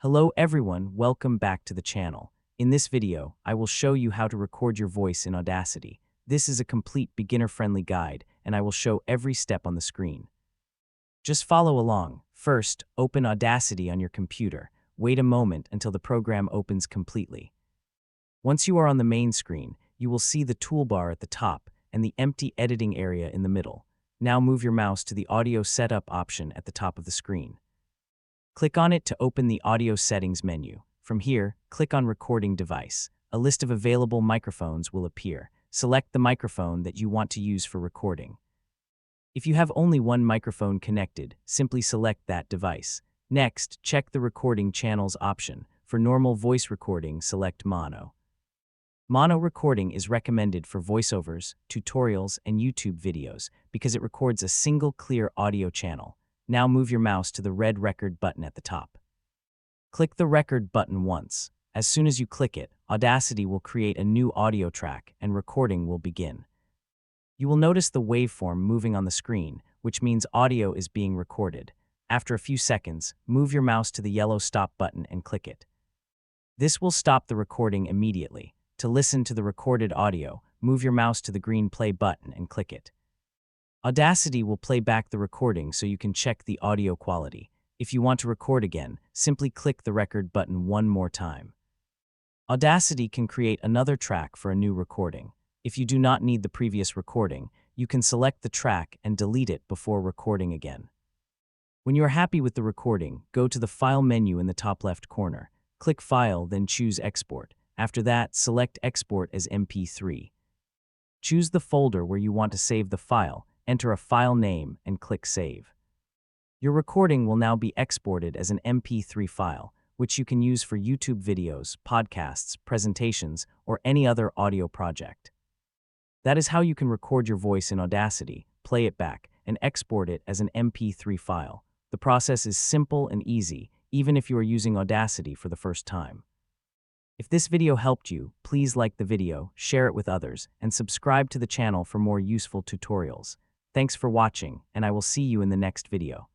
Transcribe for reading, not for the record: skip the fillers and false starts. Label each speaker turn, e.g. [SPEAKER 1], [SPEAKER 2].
[SPEAKER 1] Hello everyone, welcome back to the channel. In this video, I will show you how to record your voice in Audacity. This is a complete beginner-friendly guide, and I will show every step on the screen. Just follow along. First, open Audacity on your computer. Wait a moment until the program opens completely. Once you are on the main screen, you will see the toolbar at the top and the empty editing area in the middle. Now move your mouse to the audio setup option at the top of the screen. Click on it to open the audio settings menu. From here, click on recording device. A list of available microphones will appear. Select the microphone that you want to use for recording. If you have only one microphone connected, simply select that device. Next, check the recording channels option. For normal voice recording, select mono. Mono recording is recommended for voiceovers, tutorials, and YouTube videos because it records a single clear audio channel. Now move your mouse to the red record button at the top. Click the record button once. As soon as you click it, Audacity will create a new audio track and recording will begin. You will notice the waveform moving on the screen, which means audio is being recorded. After a few seconds, move your mouse to the yellow stop button and click it. This will stop the recording immediately. To listen to the recorded audio, move your mouse to the green play button and click it. Audacity will play back the recording so you can check the audio quality. If you want to record again, simply click the record button one more time. Audacity can create another track for a new recording. If you do not need the previous recording, you can select the track and delete it before recording again. When you are happy with the recording, go to the File menu in the top left corner. Click File, then choose Export. After that, select Export as MP3. Choose the folder where you want to save the file, enter a file name, and click Save. Your recording will now be exported as an MP3 file, which you can use for YouTube videos, podcasts, presentations, or any other audio project. That is how you can record your voice in Audacity, play it back, and export it as an MP3 file. The process is simple and easy, even if you are using Audacity for the first time. If this video helped you, please like the video, share it with others, and subscribe to the channel for more useful tutorials. Thanks for watching, and I will see you in the next video.